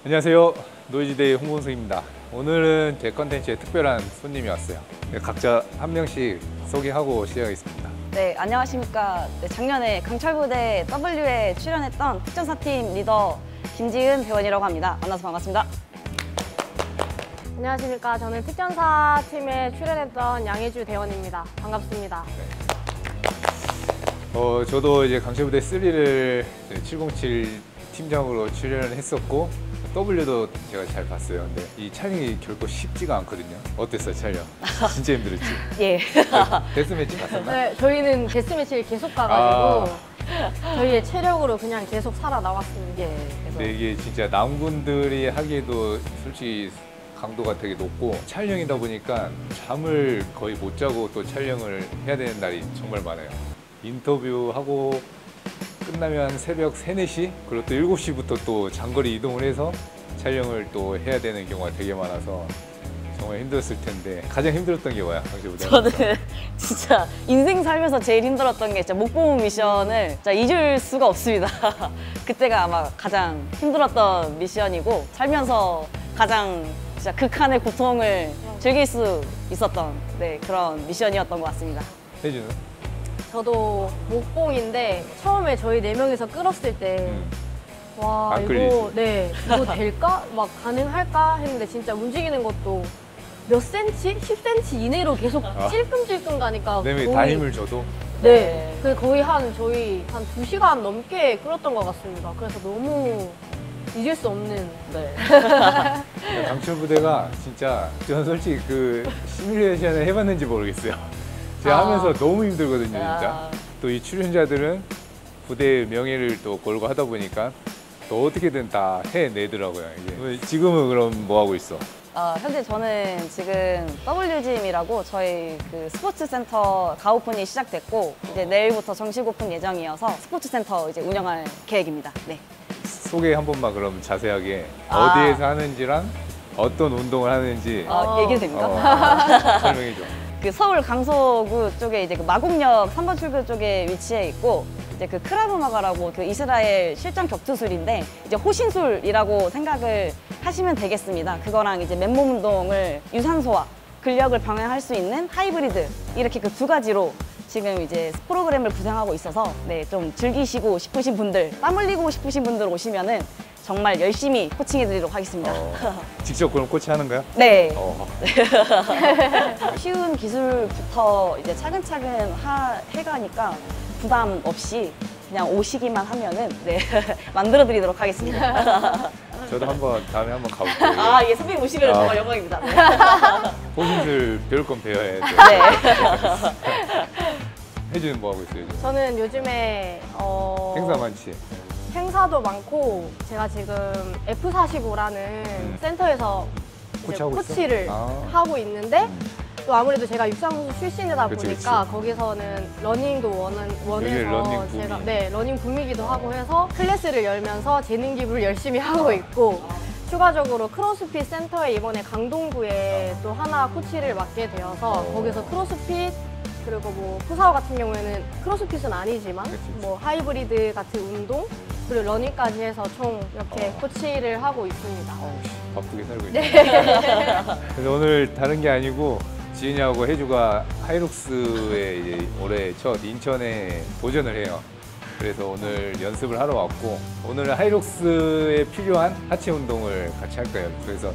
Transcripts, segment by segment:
안녕하세요, 노이즈데이 홍범승입니다. 오늘은 제 컨텐츠에 특별한 손님이 왔어요. 각자 한 명씩 소개하고 시작하겠습니다. 네, 안녕하십니까. 네, 작년에 강철부대 W에 출연했던 특전사팀 리더 김지은 대원이라고 합니다. 만나서 반갑습니다. 안녕하십니까. 저는 특전사 팀에 출연했던 양혜주 대원입니다. 반갑습니다. 저도 이제 강철부대 3를 707 팀장으로 출연을 했었고 W도 제가 잘 봤어요. 근데 이 촬영이 결코 쉽지가 않거든요. 어땠어요, 촬영? 진짜 힘들었지? 예. 데스매치 갔었나? 네, 저희는 데스매치를 계속 가가지고 저희의 체력으로 그냥 계속 살아나왔습니다. 예. 근데 이게 진짜 남군들이 하기에도 솔직히 강도가 되게 높고 촬영이다 보니까 잠을 거의 못 자고 또 촬영을 해야 되는 날이 정말 많아요. 인터뷰하고 끝나면 새벽 3, 4시 그리고 또 7시부터 또 장거리 이동을 해서 촬영을 또 해야 되는 경우가 되게 많아서 정말 힘들었을 텐데 가장 힘들었던 게 뭐야? 강철부대? 저는 진짜 인생 살면서 제일 힘들었던 게 진짜 목포 미션을 진짜 잊을 수가 없습니다. 그때가 아마 가장 힘들었던 미션이고 살면서 가장 진짜 극한의 고통을 즐길 수 있었던 그런 미션이었던 것 같습니다. 혜주는? 저도 목봉인데 처음에 저희 4명이서 끌었을 때 와, 안 이거 끌리지? 이거 될까? 막 가능할까? 했는데 진짜 움직이는 것도 몇 센치? 10cm 이내로 계속 찔끔찔끔 가니까 네, 다 힘을 줘도 네, 그 거의 저희 한 2시간 넘게 끌었던 것 같습니다. 그래서 너무 잊을 수 없는. 네. 강철부대가 진짜 저는 솔직히 그 시뮬레이션을 해봤는지 모르겠어요. 제가 하면서 너무 힘들거든요, 진짜. 또 이 출연자들은 부대의 명예를 또 걸고 하다 보니까 또 어떻게든 다 해내더라고요. 이게. 지금은 그럼 뭐 하고 있어? 현재 저는 지금 WGM이라고 저희 그 스포츠 센터 가오픈이 시작됐고 이제 내일부터 정식 오픈 예정이어서 스포츠 센터 이제 운영할 계획입니다. 네. 소개 한 번만 그럼 자세하게 어디에서 하는지랑 어떤 운동을 하는지 얘기도 됩니까? 설명해 줘. 그 서울 강서구 쪽에 이제 그 마곡역 3번 출구 쪽에 위치해 있고 이제 그 크라브마가라고 그 이스라엘 실전 격투술인데 이제 호신술이라고 생각을 하시면 되겠습니다. 그거랑 이제 맨몸 운동을 유산소와 근력을 병행할 수 있는 하이브리드 이렇게 그 두 가지로 지금 이제 프로그램을 구성하고 있어서 좀 즐기시고 싶으신 분들, 땀 흘리고 싶으신 분들 오시면은 정말 열심히 코칭해드리도록 하겠습니다. 직접 그럼 코치하는 거야? 네. 어. 쉬운 기술부터 이제 차근차근 해가니까 부담 없이 그냥 오시기만 하면은 만들어드리도록 하겠습니다. 저도 다음에 한번 가볼게요. 예, 선배님 오시면 정말 영광입니다. 호신술 배울 건 배워야 돼. 혜주는 뭐 하고 있어요? 요즘? 저는 요즘에 행사 많지? 행사도 많고 제가 지금 F45라는 센터에서 이제 코치를 하고 있는데 또 아무래도 제가 육상선수 출신이다 보니까 거기서는 러닝도 원해서 제가 러닝 붐이기도 하고 해서 클래스를 열면서 재능 기부를 열심히 하고 있고 추가적으로 크로스핏 센터에 이번에 강동구에 또 하나 코치를 맡게 되어서 거기서 크로스핏 그리고 뭐 푸사오 같은 경우에는 크로스핏은 아니지만 뭐 하이브리드 같은 운동 그리고 러닝까지 해서 총 이렇게 코치를 하고 있습니다. 바쁘게 살고 있네. 그래서 오늘 다른 게 아니고 지은이하고 혜주가 하이록스에 이제 올해 첫 인천에 도전을 해요. 그래서 오늘 연습을 하러 왔고 오늘 하이록스에 필요한 하체 운동을 같이 할 거예요. 그래서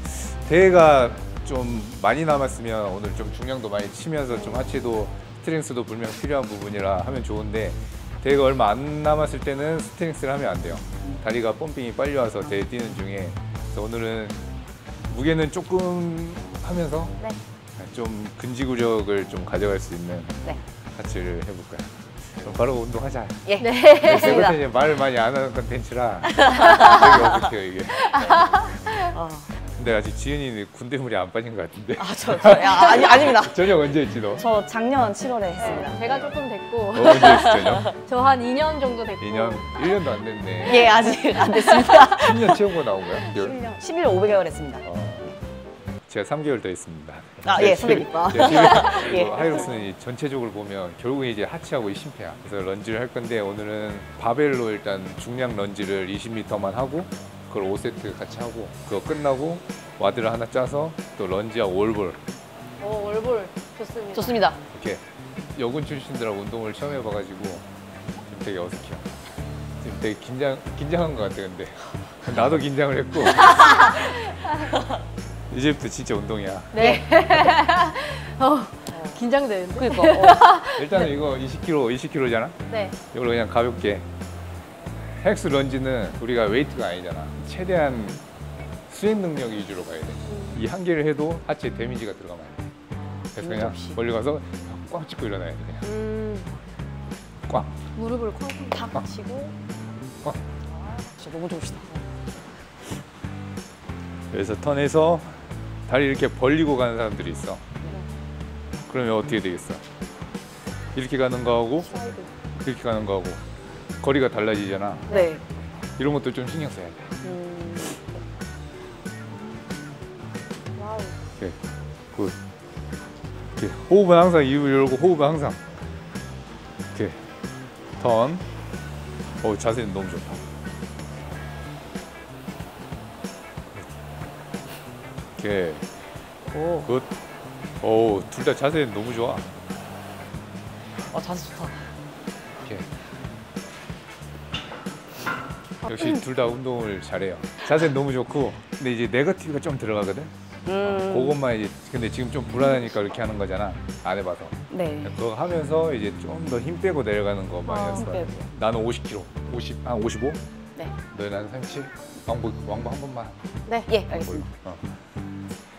대회가 좀 많이 남았으면 오늘 좀 중량도 많이 치면서 좀 하체도 스트렝스도 분명 필요한 부분이라 하면 좋은데 대회가 얼마 안 남았을 때는 스트렝스를 하면 안 돼요. 다리가 펌핑이 빨리 와서 대회 뛰는 중에 그래서 오늘은 무게는 조금 하면서 좀 근지구력을 좀 가져갈 수 있는 하체를 해볼 거야. 그럼 바로 운동하자. 예. 제가 이제 말을 많이 안 하는 컨텐츠라 되게 어색해요 이게. 근데 아직 지은이 군대물이 안 빠진 것 같은데. 아닙니다. 저녁 언제 했지 너? 저 작년 7월에 했습니다. 제가 조금 됐고 언제 했어 저녁? 저 한 2년 정도 됐고 2년? 1년도 안 됐네. 예, 아직 안 됐습니다. 10년 채우고 나온 거야? 11년 5개월 했습니다. 제가 3개월 더 했습니다. 예, 선배님. 하이록스는 전체적으로 보면 결국에 이제 하체하고 심폐야. 그래서 런지를 할 건데 오늘은 바벨로 일단 중량 런지를 20m만 하고 그걸 5세트 같이 하고 그거 끝나고 와드를 하나 짜서 또 런지하고 올볼 월볼 좋습니다. 좋습니다. 이렇게 여군 출신들하고 운동을 처음 해봐가지고 지금 되게 어색해요. 지금 되게 긴장한 것 같아 근데 나도 긴장을 했고 이제부터 진짜 운동이야. 네. 긴장되는데. 그러니까 일단은 이거 20kg잖아. 네. 이걸 그냥 가볍게. 헬스 런지는 우리가 웨이트가 아니잖아. 최대한 수행 능력 위주로 가야 돼. 이 한 개를 해도 하체 데미지가 들어가면 안 돼. 그래서 그냥 없이. 멀리 가서 꽉 짚고 일어나야 돼. 그냥 꽉. 무릎을 쾅쾅 탁 치고. 꽉. 진짜 너무 좋으시다. 그래서 턴에서 다리 이렇게 벌리고 가는 사람들이 있어. 그러면 어떻게 되겠어? 이렇게 가는 거하고 이렇게 가는 거하고 거리가 달라지잖아. 네. 이런 것도 좀 신경 써야 돼. 와우. 오케이. 굿. 오케이. 호흡은 항상 입을 열고 호흡은 항상. 오케이. 턴. 자세는 너무 좋다. 오케이. 오. 굿. 둘 다 자세는 너무 좋아. 자세 좋다. 오케이. 역시 둘 다 운동을 잘해요. 자세는 너무 좋고, 근데 이제 네거티브가 좀 들어가거든. 그것만 이제 근데 지금 좀 불안하니까 이렇게 하는 거잖아. 안 해봐서. 네. 그거 하면서 이제 좀 더 힘 빼고 내려가는 거 많이 연습. 빼고. 나는 50kg, 한 55. 네. 너는 한 37. 왕복 한 번만. 네. 예, 알겠습니다.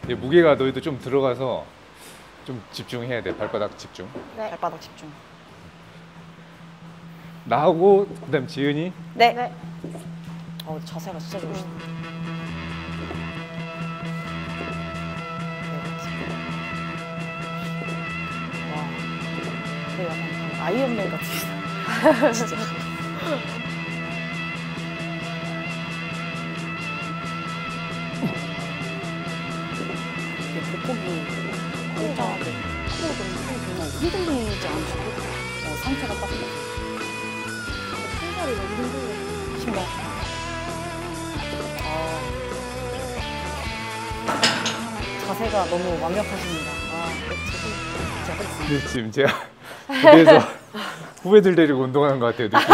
이제 무게가 너희도 좀 들어가서 좀 집중해야 돼. 발바닥 집중. 네. 발바닥 집중. 나하고 그다음 지은이. 네. 네. 자세가 진짜 좋으시다. 와. 네, 약간 아이언맨 같으시다. 진짜. 이게 복복이 일정하게 흔들리지 않으시고 상태가 딱 신발이 너무 힘들어요. 신발. 자세가 너무 완벽하십니다. 진짜 그렇습니다. 근데 지금 제가 그래서 후배들 데리고 운동하는 것 같아요. 느낌이.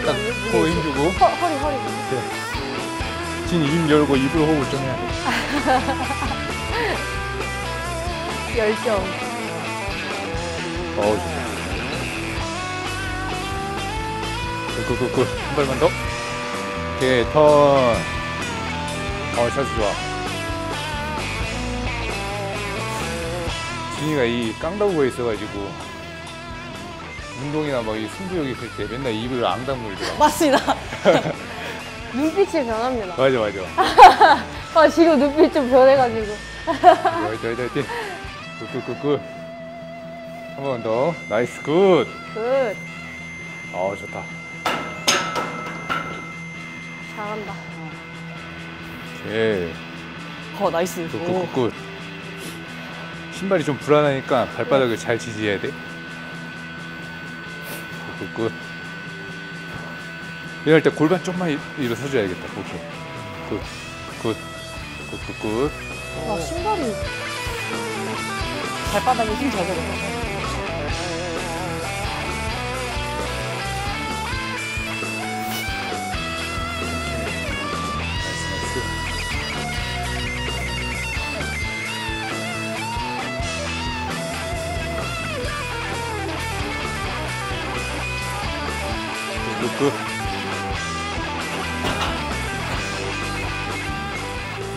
딱 코 힘주고. 허리. 진 입 열고 입으로 호흡을 좀 해야 돼. 열정. 좋다. 굿. 한 발만 더. 오케이, 턴. 자세 좋아. 진이가 이 깡다구가 있어가지고 운동이나 막 이 승부욕 있을 때 맨날 입을 앙 다물더라고. 맞습니다. 눈빛이 변합니다. 맞아. 지금 눈빛 좀 변해가지고. 화이팅. 굿. 한 번 더. 나이스, 굿. 굿. 좋다. 잘한다. 오케이. 나이스. 굿. 신발이 좀 불안하니까 발바닥을 잘 지지해야 돼. 굿. 이럴 때 골반 좀만 일어서줘야겠다. 오케이. 굿. 와, 신발이. 발바닥에 힘 잘 들어가. 굿.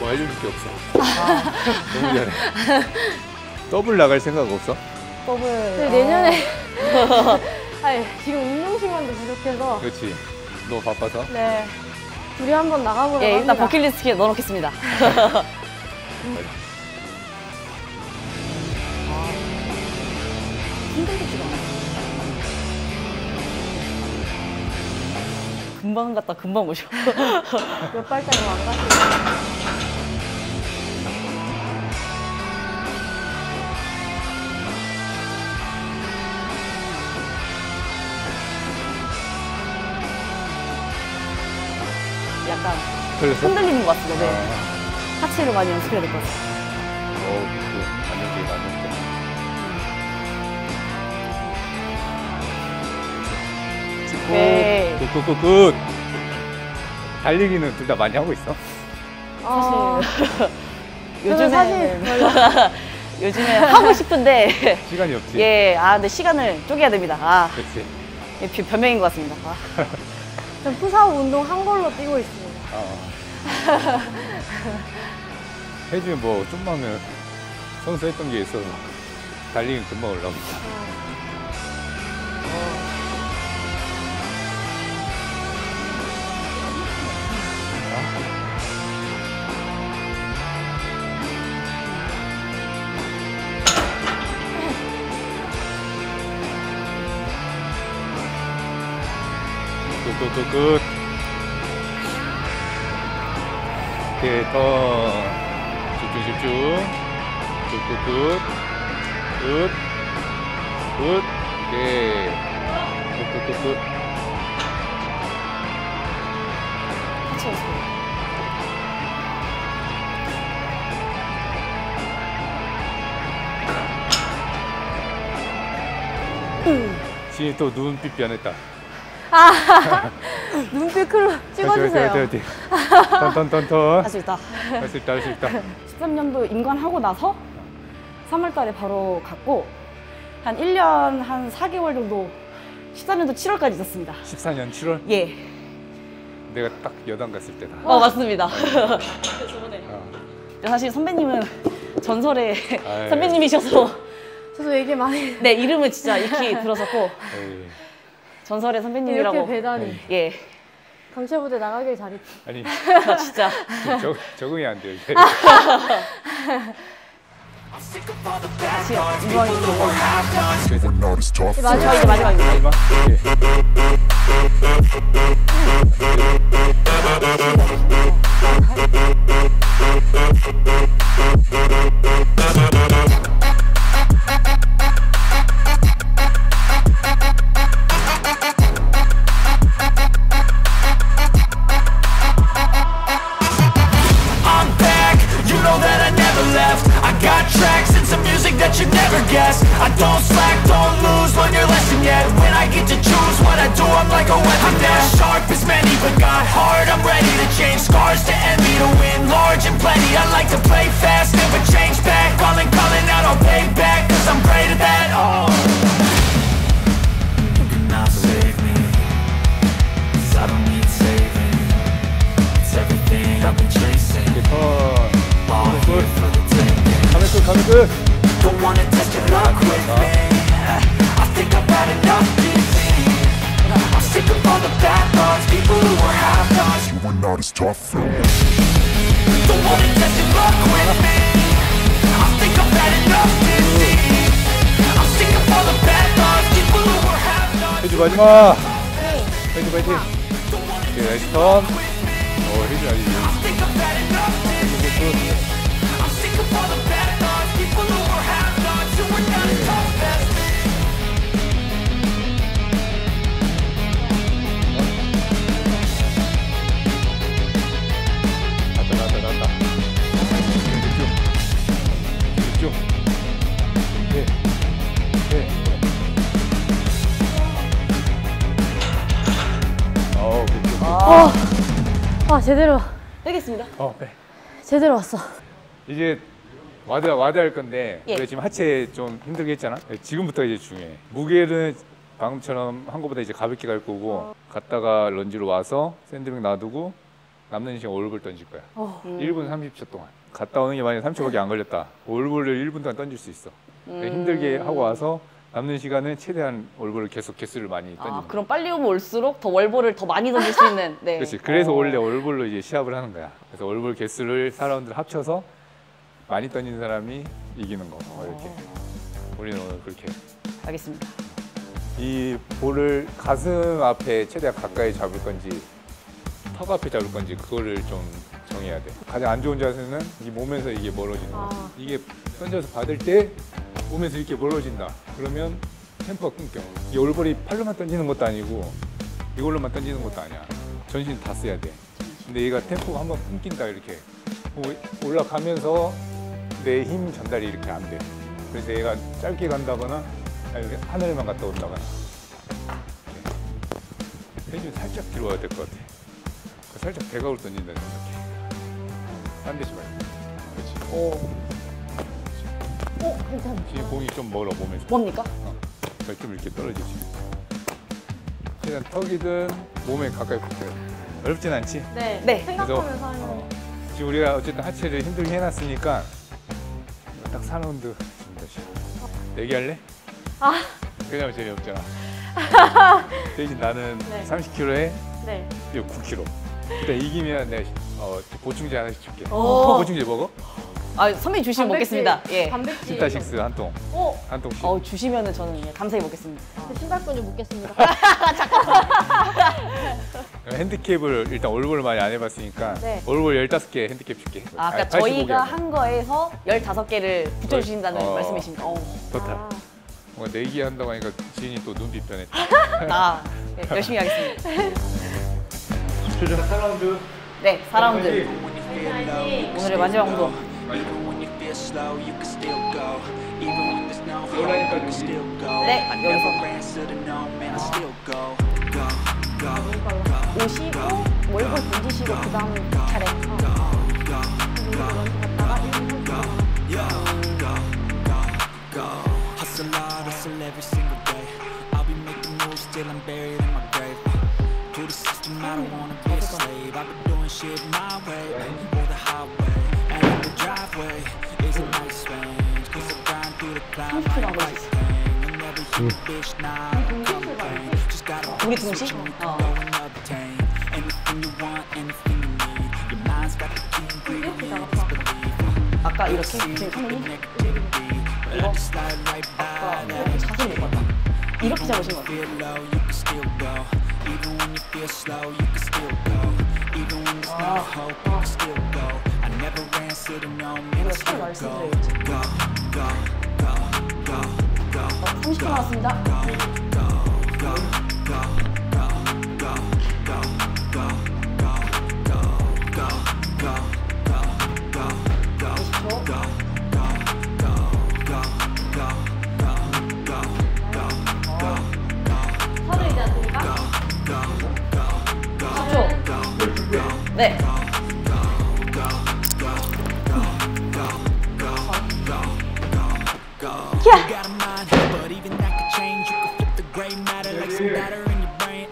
뭐 알려줄 게 없어. 너무 잘해. 더블 나갈 생각 없어? 더블. 근데 내년에. 아니, 지금 운동 시간도 부족해서. 그렇지. 너 바빠서? 네. 둘이 한번 나가보려고 예, 일단 합니다. 버킷리스트에 넣어놓겠습니다. 힘들지가 않아. 금방 갔다 금방 오셔. 몇 발자국 안 가시고. 약간 그래서? 흔들리는 것 같습니다. 네. 아, 하체를 많이 연습해야 될 것 같습니다. 그 안정적이 맞는 네. 굿. 달리기는 둘 다 많이 하고 있어? 사실 저는 사실 요즘에 하고 싶은데 시간이 없지. 예, 근데 시간을 쪼개야 됩니다. 그렇지. 예, 변명인 것 같습니다. 전 푸사업 운동 한 걸로 뛰고 있습니다. 혜준이 뭐 좀만 하면 선수 했던 게 있어서 달리기는 금방 올라옵니다. 굿. 오케이, 더 집중. 굿. 오케이. 굿. 하체 연습. 지인이 또 눈빛 변했다. 눈빛 크루 찍어주세요. 화이팅. 턴. 할 수 있다. 할 수 있다. 13년도 임관하고 나서 3월 달에 바로 갔고 한 1년 한 4개월 정도 14년도 7월까지 있었습니다. 14년 7월? 예. 내가 딱 여당 갔을 때다. 맞습니다. 사실 선배님은 전설의 아이. 선배님이셔서 저도 얘기 많이 네, 이름은 진짜 익히 들었었고 에이, 전설의 선배님이라고. 이렇게 배다니. 예. 강체부대 나가길 잘했지. 아니 진짜. 적응이 안 돼요. 이제. 다시 임관이 그래서 마지막 이제 마지막입니다. 마지막. 오케이. I'm back, you know that I never left. I got tracks and some music that you never guessed. I don't slack, don't lose, learn your lesson yet. When I get to choose what I do, I'm like a weapon. I'm not sharp as many, but got heart, I'm ready to change scars to envy, to win large and plenty. I like to play fast, never change back. Calling out, I'll pay back, cause I'm great at that. You cannot save me, cause I don't need saving. It's everything I've been chasing. All here for the taking. 가면 끝. Don't wanna test your luck with me. I think I've had enough defeat. I'm sick of all the bad thoughts, people who are half-nots. You were not as tough. Don't wanna test your luck with me. I think I've had enough defeat. I'm sick of all the bad thoughts, people who are half-nots. 혜주 마지막. 혜주 파이팅. 오케이, 나이스 턴. 혜주 아직. I think I've had enough defeat. I'm sick of all the bad thoughts, people who are half-nots, who are not as tough as me. 나왔다. 집중. 네. 제대로 알겠습니다. 네. 제대로 왔어. 이제 와드 할 건데 예. 우리가 지금 하체 좀 힘들게 했잖아. 지금부터 이제 중요해. 무게는 방금처럼 한 거보다 이제 가볍게 갈 거고 갔다가 런지로 와서 샌드백 놔두고 남는 시간 올볼 던질 거야. 1분 30초 동안. 갔다 오는 게 만약에 30초밖에 안 걸렸다. 올볼을 1분 동안 던질 수 있어. 힘들게 하고 와서 남는 시간은 최대한 올볼을 계속 개수를 많이 던지는 거야. 그럼 빨리 오면 올수록 더 월볼을 더 많이 던질 수 있는. 네. 그렇지. 그래서 원래 올볼로 이제 시합을 하는 거야. 그래서 올볼 개수를 4라운드를 합쳐서 많이 던지는 사람이 이기는 거. 이렇게. 우리는 오늘 그렇게. 알겠습니다. 이 볼을 가슴 앞에 최대한 가까이 잡을 건지 턱 앞에 잡을 건지 그거를 좀 정해야 돼. 가장 안 좋은 자세는 이 몸에서 이게 멀어지는 거야. 이게 던져서 받을 때 몸에서 이렇게 멀어진다. 그러면 템포가 끊겨. 이 올볼이 팔로만 던지는 것도 아니고 이걸로만 던지는 것도 아니야. 전신 다 써야 돼. 근데 얘가 템포가 한번 끊긴다 이렇게 올라가면서 내 힘 전달이 이렇게 안 돼. 그래서 얘가 짧게 간다거나 아니면 하늘만 갔다 온다거나. 헤이즈는 살짝 뒤로 와야 될 것 같아. 살짝 대각으로 던진다는 생각해. 딴 데지 말고. 그렇지. 괜찮아. 지금 공이 좀 멀어 보면서. 뭡니까? 좀 이렇게 떨어지지. 일단 턱이든 몸에 가까이 붙어요. 어렵진 않지? 네. 네. 생각하면서 하면. 지금 우리가 어쨌든 하체를 힘들게 해놨으니까 딱 4라운드 준다. 내기할래? 그냥 재미없잖아. 대신 나는 네. 30kg에 네. 9kg. 일단 이기면 내가 보충제 하나씩 줄게. 오. 보충제 먹어? 선배님 주시면 먹겠습니다. 예. 단백질. 신타식스 한 통. 오. 한 통씩. 주시면은 저는 예, 감사히 먹겠습니다. 신발끈 좀 묶겠습니다. 핸디캡을 일단 올볼 많이 안 해봤으니까 네. 올볼 15개 핸디캡 줄게. 그러니까 85 개 저희가 하고. 한 거에서 15개를 붙여주신다는 어. 말씀이십니까? 좋다. 뭔가 내기 한다고 하니까 지인이 또 눈빛 변했다. 예, 열심히 하겠습니다. 최종 4라운드. 네, 4라운드. 오늘의 마지막 운동. 네, 여기서 55, 월급 던지시고 그 다음 차례. Hustle hard, hustle every single day. I'll be making moves till I'm buried in my grave. To the system, I don't wanna be a slave. I've been doing shit my way, or the highway. And in the driveway is a nice range. Cause I grind through the climb like a bike thing. I never hit a bitch, nah, I don't complain. Just gotta 우리 hustle, 동시? you can go and obtain anything you want, anything you need. Your mind's got the key ingredients, believe. 아까 이렇게 지금 선생님 이거 아까 이렇게 자세히 못 봤다. 이렇게 잡으신 것 같아요. 이거 잘 말씀드려야지. 30분 나왔습니다. 서두르지 않습니까? 네. But even that could change. You can flip the gray matter like some batter in your brain.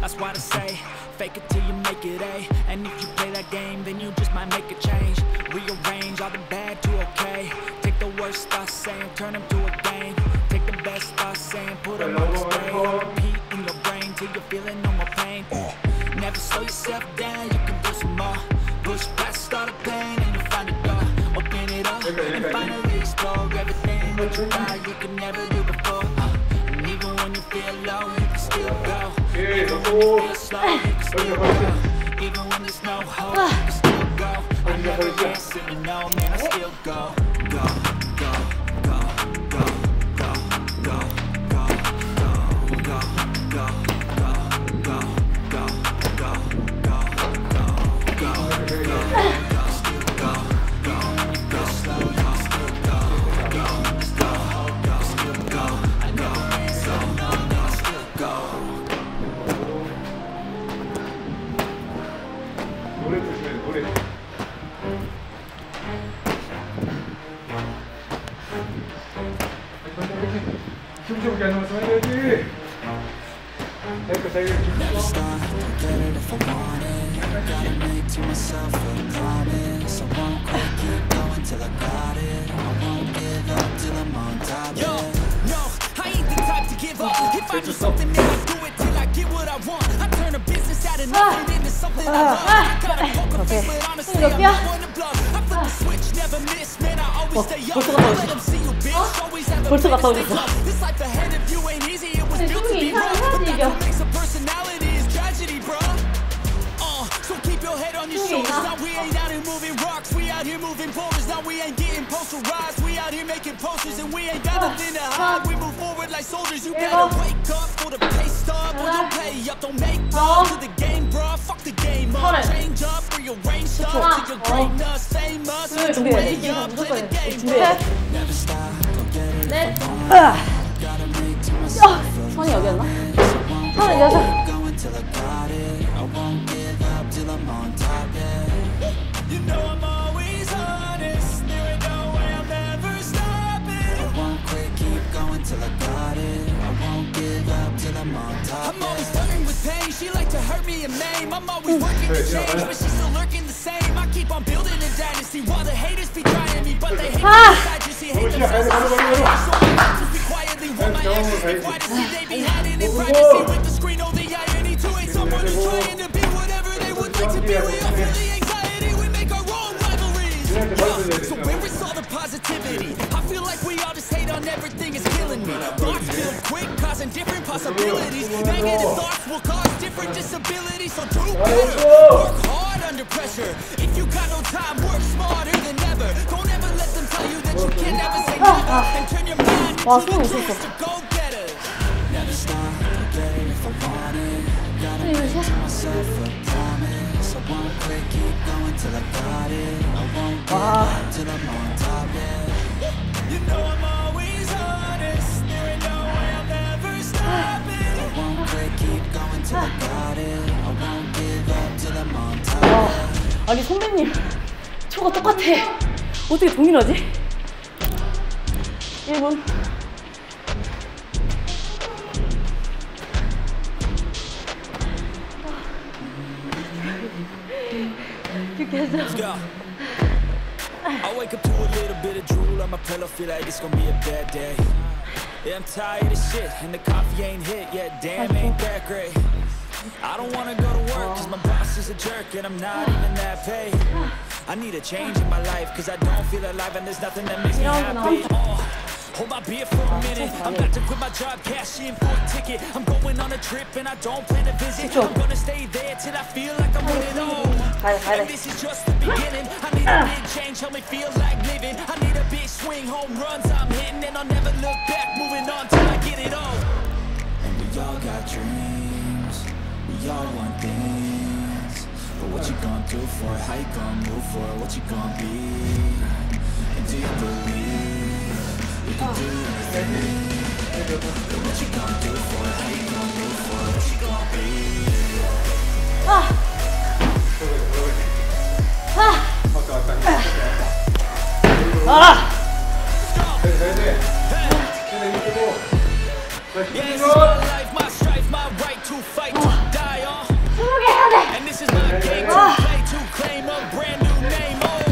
That's why I say, fake it till you make it A. And if you play that game, then you just might make a change. Rearrange all the bad to okay. Take the worst thoughts saying, turn them to a game. Take the best thoughts saying, put them on display. Repeat in your brain till you're feeling no more pain. Never slow yourself down, you can do some more. Push past all the pain and you'll find a door. Open it up and finally explore everything that you thought you could never do before. And even when you feel low, you can still go. Even when you feel slow, you can still go. Even when there's no hope, you can still go. I never answer to no, man, I still go. Go, go, go, go, go, go, go, go, go, go, go, go, go, go. 노래 조심해, 노래. 힘좀 가는 말씀 해야지. 자기가 Get it if I want it. Gotta make to myself a promise. I won't quit, keep going till I got it. I won't give up till I'm on top of it. No, I ain't the type to give up. If I do something, then I do it till I get what I want. I turn a business out of nothing into something I love. I got a poker face, but honestly, I'm not one to bluff. I flip the switch, never miss, man, I always stay up. Let them see you, bitch. Always have the 벌써 갔다 biggest 오셨어. things up. This life ahead of you ain't easy, it was built to be rough. But that's what makes a personality is tragedy, bruh. So keep your head on on your shoulders. Now we ain't out here moving rocks, we out here moving boulders. Now we ain't getting posterized, we out here making posters. And we ain't got nothing to hide, we move forward like soldiers. You better wake up for the pay stub, or don't pay up, don't make love to the game, bruh. Fuck the game up, change up, rearrange stuff to your greatness. Same us, it's way up, play the game, bruh. Never stop, don't get it. Gotta make to myself. 선이 여기였나? 선이 여기서. Going till I got it. I won't give up till I'm on top, yeah. You know I'm always honest. There ain't no way I'll never stop it. I won't quit, keep going till I got it. I won't give up till I'm on top. I'm always flirting with pain. She like to hurt me and maim. I'm always working to change, but she's still lurking the same. I keep on building a dynasty while the haters be trying me, but they hate me inside. You see, hate themselves. Quietly, want my exes be quiet to see they be hiding in privacy with the screen. Oh, the irony to it. Someone who's trying to be whatever they would like to be. We all feel the anxiety. We make our own rivalries. So where is all the positivity? I feel like we all just hate on everything. It's killing me. Thoughts build quick, causing different possibilities. Negative thoughts will cause different disabilities. So do better. Work hard under pressure. If you got no time, work smarter than ever. Don't ever let them tell you that you can never say never. And turn your mind 와, into 손 the 있었어. to go getters. Never stop, get it if I want it. Gotta make to myself a promise. I won't quit, keep going till I got it. I won't give up till I'm on top, yeah. You know I'm always honest. There ain't no way I'll never stop it. I won't quit, keep going till I got it. I won't give up till I'm on top, yeah. 아니 선배님 초가 똑같아. 어떻게 동일하지? 1분. Let's go. I wake up to a little bit of drool on my pillow, feel like it's gonna be a bad day. Yeah, I'm tired of shit, and the coffee ain't hit yet. Damn, ain't that great. I don't wanna go to work, cause my boss is a jerk, and I'm not even that paid. I need a change in my life, cause I don't feel alive, and there's nothing that makes me happy. Hold my beer for a minute. I'm about to quit my job, cash in for a ticket. I'm going on a trip and I don't plan to visit. I'm gonna stay there till I feel like I'm winning all. And this is just the beginning. I need a big change, help me feel like living. I need a big swing, home runs I'm hitting, and I'll never look back. Moving on till I get it all. And we all got dreams, we all want things. But what you gonna do for it? How you gonna move for it? What you gonna be? And do you believe? You can do anything. But what you gonna do for it? How you gonna move for it? What you gonna be? Yeah, it's my life, my strife, my right to fight, to die on. And this is my game to play, to claim a brand new name. Oh,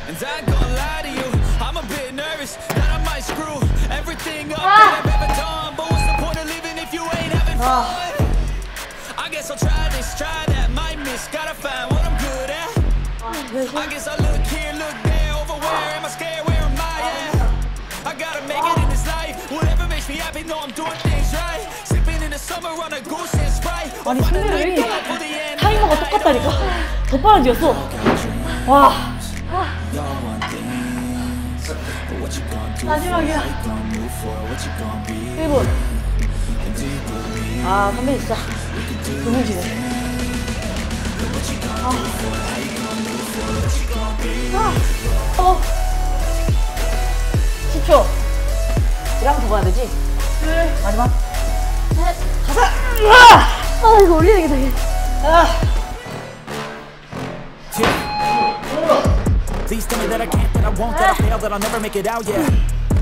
and I ain't gonna lie to you, I'm a bit nervous that I might screw everything up that I've ever done. But what's the point of living if you ain't having fun? I guess I'll try this, try that, might miss, gotta find what I'm good at. I guess I look here, look there, over where am I scared, where am I at? I gotta make it in this life, whatever makes me happy, know I'm doing things right. Sipping in the summer on a goose and Sprite. 아니 선배님이 타이머가 똑같다니까. 더 빨라지었어. 와. 마지막이야. 1분. 아 선배님 진짜 눈물지네. 10초. 이러면 더 가야 되지? 마지막. 셋. 가자. 아 이거 올리는 게 되게. Please tell me that I can't, that I won't, that I fail, that I'll never make it out, yeah.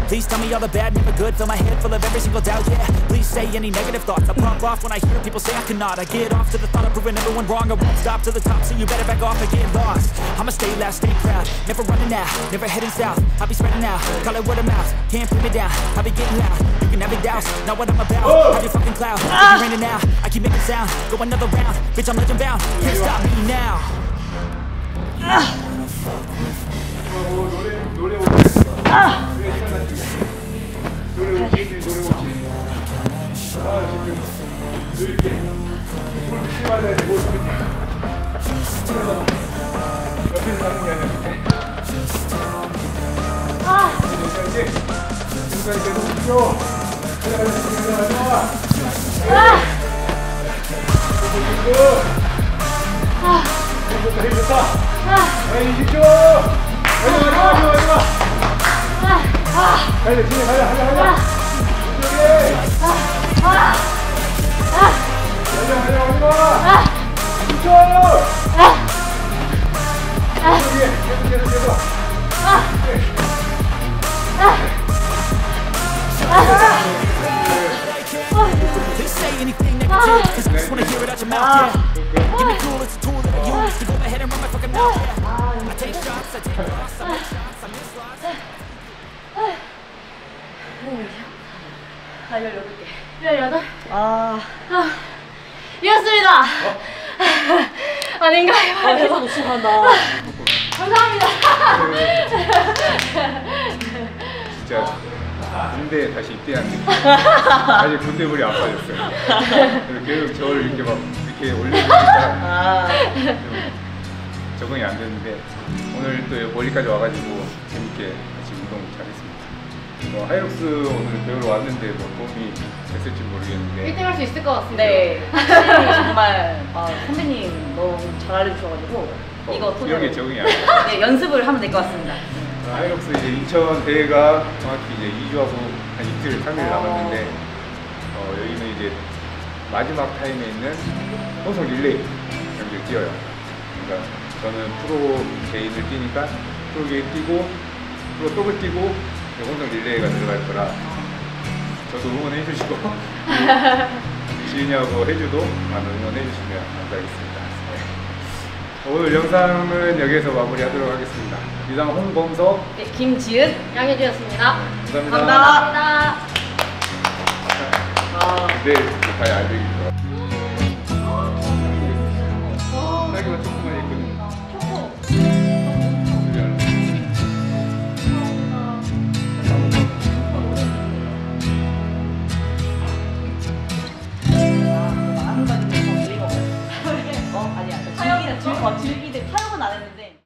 Please tell me all the bad, never good, fill my head full of every single doubt, yeah. Please say any negative thoughts, I pop off when I hear people say I cannot. I get off to the thought of proving everyone wrong, I won't stop to the top, so you better back off and get lost. I'ma stay loud, stay proud, never running out, never heading south. I'll be spreading out, call it word of mouth, can't put me down, I'll be getting loud. You can have it doubts, not what I'm about, have your fucking cloud. If you're raining now, I keep making sound, go another round, bitch I'm legend bound, can't stop me now. 노래 지금까지 계속 오십시오. 힘 좋다. 빨리 20초. 빨리 진행 가자. They say anything negative, cause I just wanna hear it out your mouth, yeah. Give me cool, it's a tool that I use to go ahead and run my fucking mouth, yeah. I take shots, I take loss, I make shots, I miss lots. 18? 아, 이었습니다. 아닌가요? 계속 우승한다. 감사합니다. 진짜 군대 다시 입대한 느낌. 아직 군대 물이 안 빠졌어요. 그래서 계속 저를 이렇게 막 이렇게 올려주니까 적응이 안 됐는데 오늘 또 멀리까지 와가지고 재밌게 같이 운동 잘했습니다. 하이록스 오늘 배우러 왔는데 뭐 도움이 됐을지 모르겠는데 1등 할 수 있을 것 같습니다. 네, 확실히 정말 선배님 너무 잘 알려주셔가지고 이거 이런 게 토대로 적응이 안 돼요. 네, 연습을 하면 될 것 같습니다. 하이록스 이제 인천 대회가 정확히 이제 2주하고 한 이틀 3일 남았는데 여기는 이제 마지막 타임에 있는 혼성 릴레이 경기를 뛰어요. 그러니까 저는 프로 개인을 뛰니까 프로 개인 뛰고 프로 더블 뛰고 혼성 릴레이가 들어갈 거라 저도 응원해 주시고 지은이하고 혜주도 많은 응원해 주시면 감사하겠습니다. 오늘 영상은 여기에서 마무리하도록 하겠습니다. 이상 홍범석, 네, 김지은, 양혜주였습니다. 감사합니다. 감사합니다. 네, 잘 알려드립니다. 딸기가 조금만 있거든요. 아니야. 사영이는 즐기듯